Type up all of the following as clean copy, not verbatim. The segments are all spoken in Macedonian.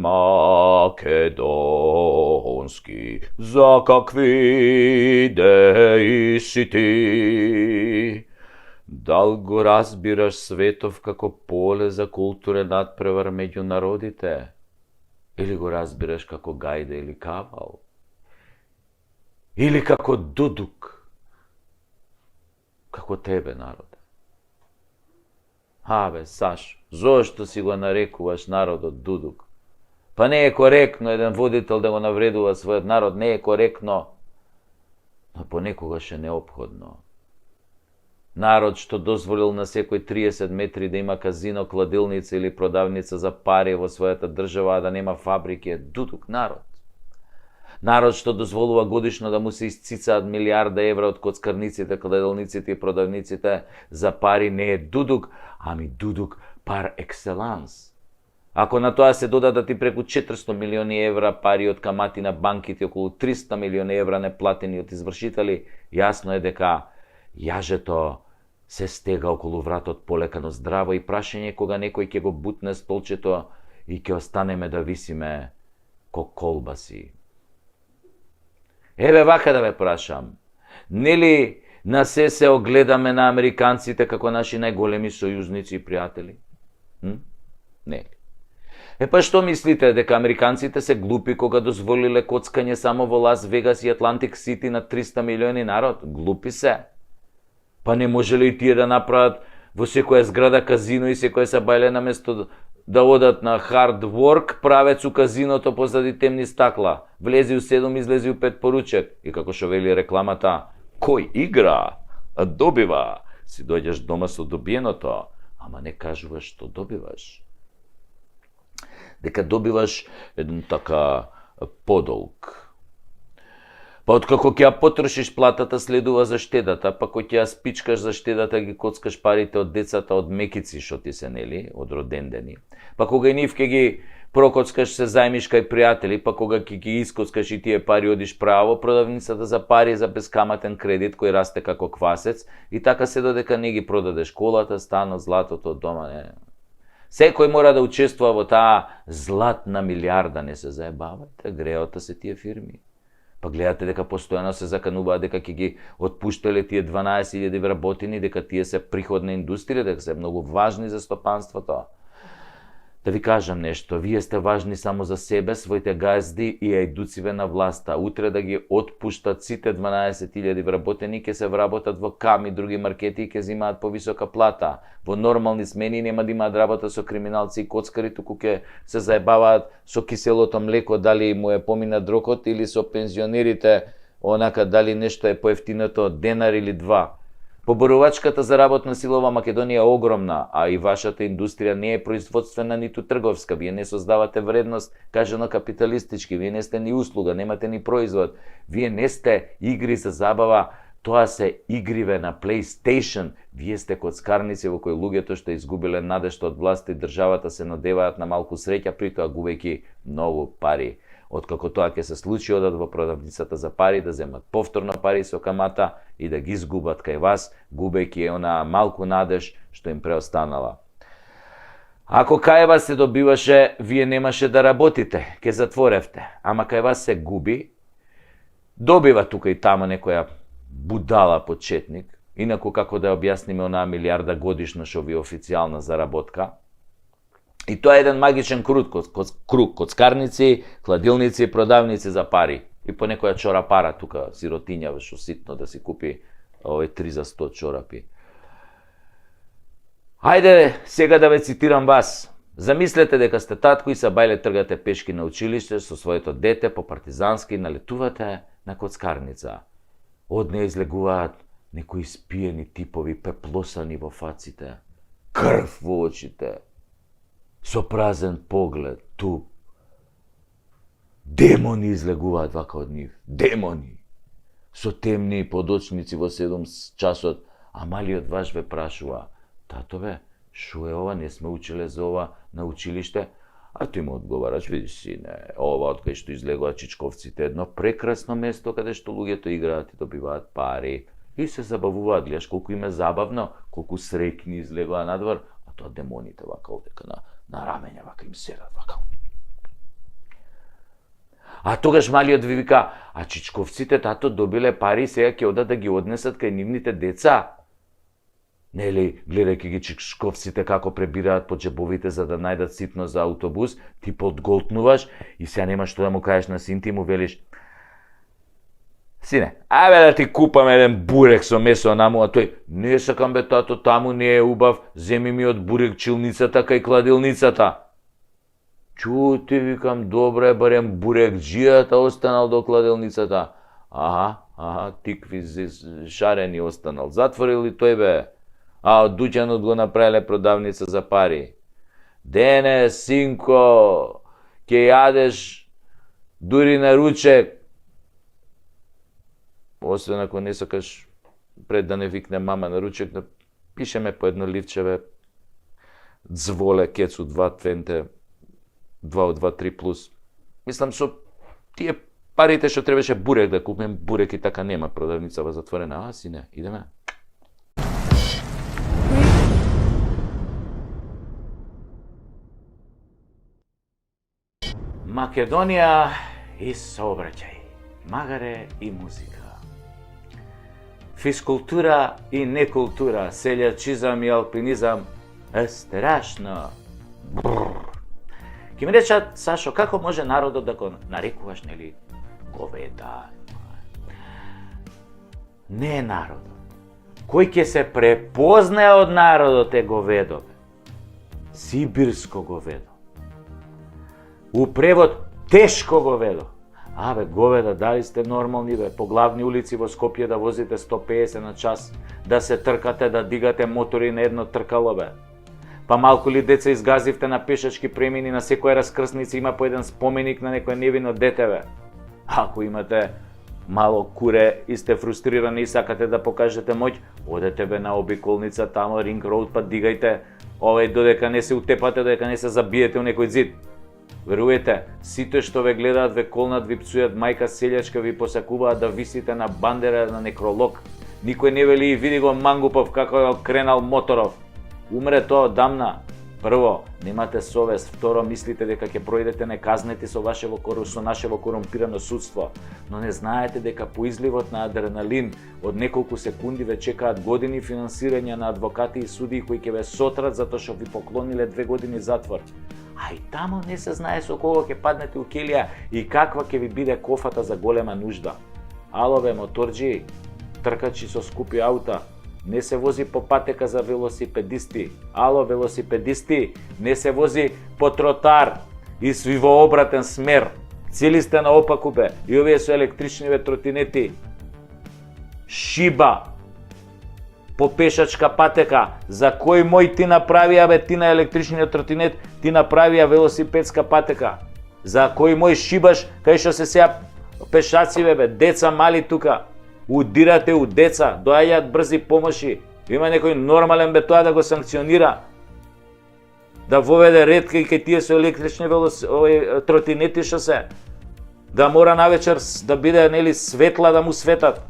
македонски, за какви идеи си ти? Дал го разбираш светов како поле за културен надпревар меѓу народите? Или го разбираш како гајда или кавал? Или како дудук? Како тебе, народе? Абе, Сашо, зошто си го нарекуваш народот дудук? Па не е коректно еден водител да го навредува својот народ, не е коректно, но понекогаш е неопходно. Народ што дозволил на секој 30 метри да има казино, кладилница или продавница за пари во својата држава, а да нема фабрики, е дудук народ. Народ што дозволува годишно да му се исцицаат милиарда евра од коцкарниците, кладилниците и продавниците за пари, не е дудук, ами дудук пар екселанс. Ако на тоа се додадат и преку 400 милиони евра пари од камати на банките, околу 300 милиони евра неплатени од извршители, јасно е дека јажето се стега околу вратот полекано здраво и прашање кога некој ќе го бутне столчето и ќе останеме да висиме ко колбаси. Еве вака да ве прашам, нели на се огледаме на американците како наши најголеми сојузници и пријатели? Нели? Па што мислите, дека американците се глупи кога дозволиле коцкање само во Лас Вегас и Атлантик Сити на 300 милиони народ? Глупи се. Па не можеле и тие да направат во секоја зграда казино и секоја сабајле наместо да одат на hard work, правец у казиното позади темни стакла. Влези у 7, излези у 5 поручек. И како што вели рекламата, кој игра, добива. Си дојдеш дома со добиеното, ама не кажуваш што добиваш. Дека добиваш еден така подолг. Па откако ќе ја потрошиш платата, следува за штедата, па кој ќе ја спичкаш за штедата, ги коцкаш парите од децата од мекици што ти се, нели, од родендени. Па кога и нив ќе ги прокоцкаш, се зајмиш кај пријатели, па кога ќе ги искоцкаш и тие пари одиш право, продавницата за пари за бескаматен кредит кој расте како квасец, и така се додека не ги продадеш колата, станот, златото, дома, не. Секој мора да учествува во таа златна милиарда, не се заебавате, греота се тие фирми. Па гледате дека постојано се закануваат дека ќе ги отпуштале тие 12.000 вработени, дека тие се приходна индустрија, дека се многу важни за стопанството. Да ви кажам нешто, вие сте важни само за себе, своите газди и ајдуциве на власта. Утре да ги отпуштат сите 12.000 вработени, ќе се вработат во КАМ и други маркети и ќе земаат повисока плата. Во нормални смени нема да имаат работа со криминалци и коцкари, туку ќе се заебаваат со киселото млеко, дали му е помина дрокот, или со пензионерите, онака дали нешто е поевтиното денар или два. Поборувачката за работна сила во Македонија е огромна, а и вашата индустрија не е производствена ниту трговска. Вие не создавате вредност, кажано капиталистички, вие не сте ни услуга, немате ни производ. Вие не сте игри за забава, тоа се игриве на PlayStation. Вие сте коцкарници во кои луѓето што изгубиле надежта од власта и државата се надеваат на малку среќа, притоа губејќи многу пари. Откако тоа ќе се случи, одат во продавницата за пари, да земат повторно пари со камата и да ги изгубат кај вас, губејќи онаа малку надеж што им преостанала. Ако кај вас се добиваше, вие немаше да работите, ќе затворевте. Ама кај вас се губи, добива тука и тама некоја будала почетник, инаку како да објасниме онаа милиарда годишно што ви е официјална заработка. И тоа е еден магичен круг, коцкарници, кладилници, продавници за пари. И по некоја чорапара тука, сиротиња, што ситно да си купи 3 за 100 чорапи. Хајде сега да ве цитирам вас. Замислете дека сте татко и сабајле тргате пешки на училиште со своето дете по партизански, налетувате на коцкарница. Од неја излегуваат некои спиени типови, пеплосани во фаците, крв во очите, со празен поглед, туп. Демони излегуваат вака од нив. Демони! Со темни подочници во 7 часот, а малиот ваш ве прашува: татове, шо е ова, не сме учеле за ова на училиште? А ти му одговараш: видиш сине, ова од кај што излегуваат чичковците, едно прекрасно место каде што луѓето играат и добиваат пари. И се забавуваат, гледаш колку им е забавно, колку среќни излегуваат надвор, а тоа демоните вака овдека на рамења, вака им седат, вака. А тогаш малиот ви вика, а чичковците тато добиле пари, сега ќе одат да ги однесат кај нивните деца. Нели, гледајќи ги чичковците како пребираат по джебовите за да најдат ситно за автобус, ти подголтнуваш и сега немаш што да му кажеш на син ти, му велиш: сине, ајде да ти купам еден бурек со месо наму, а тој: не сакам бе тато, таму не е убав, земи ми од бурекчилницата кај кладилницата. Чути, викам, добре, барем бурекџијата останал до кладилницата. Тикви шарени останал. Затворил ли тој бе? А од дуќанот го направиле продавница за пари. Денес, синко, ќе јадеш дури на ручек. Освен ако не сакаш пред да не викне мама на ручек, да пишеме по едно ливчеве дзволе, кецу 2 твенте, 2 од 2, 3 плюс. Мислам, со тие парите што требаше бурек да купим, бурек и така нема, продавница во затворена. Сине, идеме. Македонија и сообраќај, магаре и музика. Физкултура и некултура, селјачизам и алпинизам е страшно. Ке ми речат: Сашо, како може народот да го нарекуваш, нели, говеда? Не е народот. Кој ќе се препознае од народот е говедо. Сибирско говедо. У превод тешко говедо. Говеда, дали сте нормални бе? По главни улици во Скопје да возите 150 на час, да се тркате, да дигате мотори на едно тркало бе. Па малку ли деца изгазивте на пешачки премини, на секоја раскрсница има по еден споменик на некој невино дете бе. Ако имате мало куре и сте фрустрирани и сакате да покажете моќ, одете бе на обиколница, тамо Ринг Роуд, па дигајте додека не се утепате, додека не се забиете у некој зид. Веруете, сите што ве гледаат, ве колнат, ви псујат, мајка селјачка ви посакуваат да висите на бандера на некролог. Никој не вели: и види го Мангупов како е кренал моторов. Умре тоа одамна. Прво, немате совест. Второ, мислите дека ќе пројдете неказнети со нашево корумпирано судство. Но не знаете дека по изливот на адреналин од неколку секунди ве чекаат години финансирање на адвокати и судии кои ќе ве сотрат затоа што ви поклониле 2 години затвор. А и тамо не се знае со кого ќе паднете у келија и каква ќе ви биде кофата за голема нужда. Ало бе, моторџи, тркачи со скупи аута, не се вози по патека за велосипедисти. Ало, велосипедисти, не се вози по тротар и сви во обратен смер. Цели сте наопаку бе, и овие со електричниве тротинети. Шиба по пешачка патека. За кој мој ти направија бе, ти на електричниот тротинет, ти направија велосипедска патека? За кој мој шибаш кај што се сеа пешаци бе, деца мали тука? Удирате у деца, доаѓаат брзи помоши. Има некој нормален бе тоа да го санкционира. Да воведе ред кај тие со електрични тротинети што се. Да мора навечер да биде, нели, светла да му светат.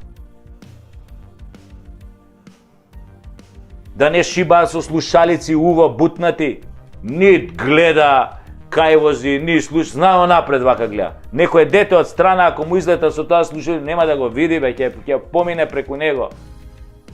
Да не шибаат со слушалици уво бутнати. Ни гледа кај вози, ни слуша, знао напред вака гледа. Некој дете од страна, ако му излета со тоа слушалица, нема да го види бе, ќе помине преку него.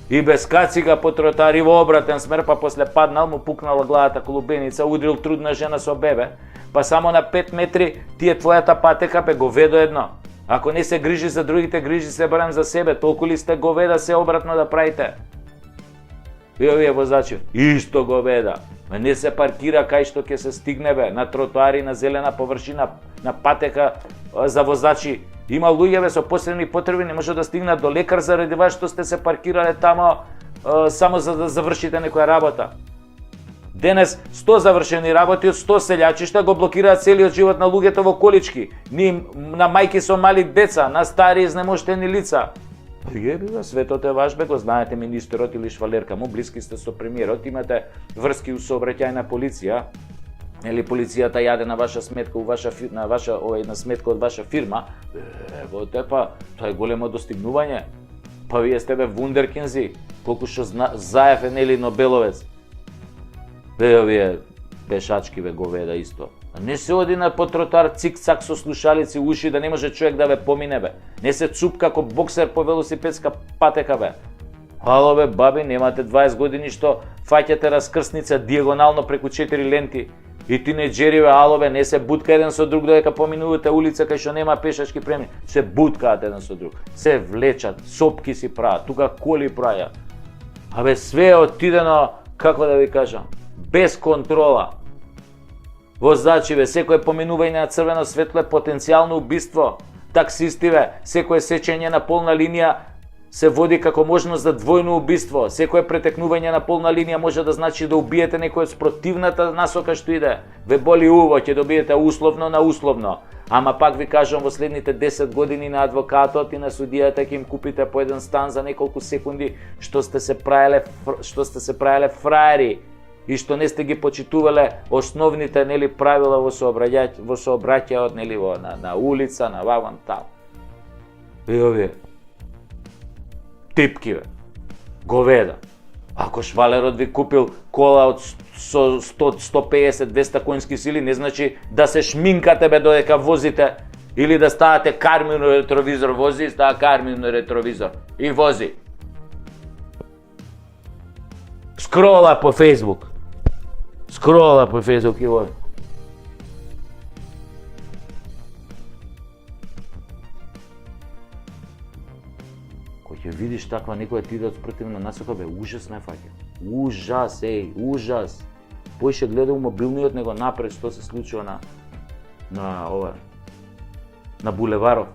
И без кацика по тротари во обратен смер, па после паднал, му пукнала главата колубеница, удрил трудна жена со бебе, па само на 5 метри ти е твојата патека, бе, говедо едно. Ако не се грижи за другите, грижи се барем за себе, толку ли сте говеда се обратно да правите? И овие возачи, исто говеда. Не се паркира кај што ќе се стигне бе, на тротоари, на зелена површина, на патека за возачи. Има луѓе бе со посебни потреби, не може да стигнат до лекар заради вас што сте се паркирале тамо само за да завршите некоја работа. Денес 100 завршени работи од 100 селјачишта го блокираат целиот живот на луѓето во колички, на мајки со мали деца, на стари изнемоштени лица. Јебива, светот е ваш бе, го знаете министерот или швалерка му, блиски сте со премиерот, имате врски у сообраќајна полиција, или полицијата јаде на ваша сметка, на сметка од ваша фирма. Ево те па, тоа е големо достигнување. Па вие сте бе вундеркинзи, колку што Заев е, нели, Нобеловец. Овие пешачки бе говеда исто. Не се оди на по тротоар цик-цак со слушалици уши да не може човек да ве помине бе. Не се цуп како боксер по велосипедска патека бе. Ало бе, баби, немате 20 години што фаќате раскрсница диагонално преку 4 ленти. И тинеџери бе, ало бе, не се бутка еден со друг додека поминувате улица кај што нема пешачки премини. Се буткаат еден со друг. Се влечат, сопки си прават, тука коли праја. Абе, све е отидено, како да ви кажам, без контрола. Возачи бе, секое поминување на црвено светло е потенцијално убиство. Таксисти бе, секое сечење на полна линија се води како можност за двојно убиство. Секое претекнување на полна линија може да значи да убиете некој од спротивната насока што иде. Ве боли уво, ќе добиете условно на условно. Ама пак ви кажам, во следните 10 години на адвокатот и на судијата ќе им купите по еден стан за неколку секунди што сте се правеле фраери и што не сте ги почитувале основните правила во сообраќајот на улица, на вагон таму. И овие типки бе, говеда. Ако швалерот ви купил кола од 100, 150, 200 конски сили, не значи да се шминкате бе додека возите или да ставате кармино ретровизор, вози и става кармино ретровизор и вози. Скрола по Фейсбук. И вози. Ќе видиш таква некоја ти иде од спротивна насока, бе, ужас ме фаќа. Ужас, ужас. Поише гледам мобилниот него напред што се случува на булеваров.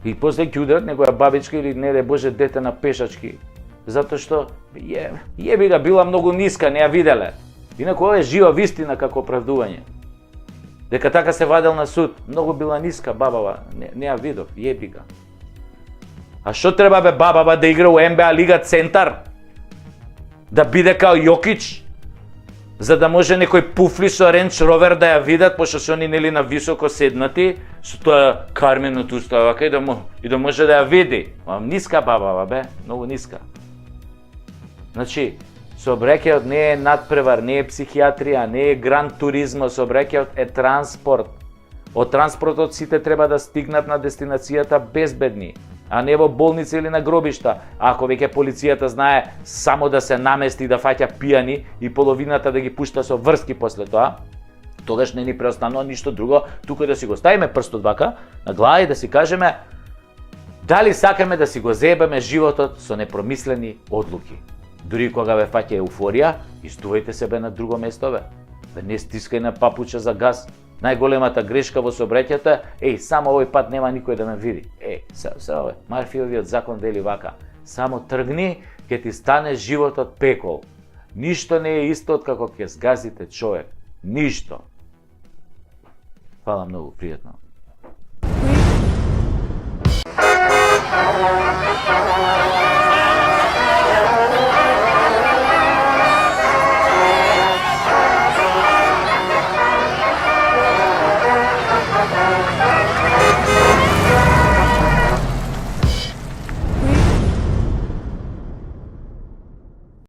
И после ќе ударат некоја бабичка или не боже дете на пешачки. Затоа што јеби га била многу ниска, не ја виделе. Инаку ова е жива вистина како оправдување. Дека така се вадел на суд, многу била ниска бабава, не ја видов, јеби га. А што треба бе бабава да игра у НБА Лига Центар? Да биде као Јокич? За да може некој пуфли со Ренч Ровер да ја видат, пошто се они нели на високо седнати, со тоа кармено туставака и да може да ја види. Ниска бабава бе, многу ниска. Значи, сообраќајот не е надпревар, не е психијатрија, не е гран туризмо, сообраќајот е транспорт. Од транспортот сите треба да стигнат на дестинацијата безбедни, а не во болница или на гробишта. Ако веќе полицијата знае само да се намести и да фаќа пијани и половината да ги пушта со врски после тоа, тогаш не ни преостанува ништо друго, тука да си го ставиме прстот вака на глава и да си кажеме дали сакаме да си го зебеме животот со непромислени одлуки. Дури кога ве фаќа еуфорија, истувајте себе на друго место бе. Не стискај на папуча за газ. Најголемата грешка во сообраќајата е само овој пат нема никој да ме види. Се Марфиовиот закон вели вака: само тргни, ќе ти стане животот пекол. Ништо не е исто од како ќе згазите човек. Ништо. Фала многу, пријатно.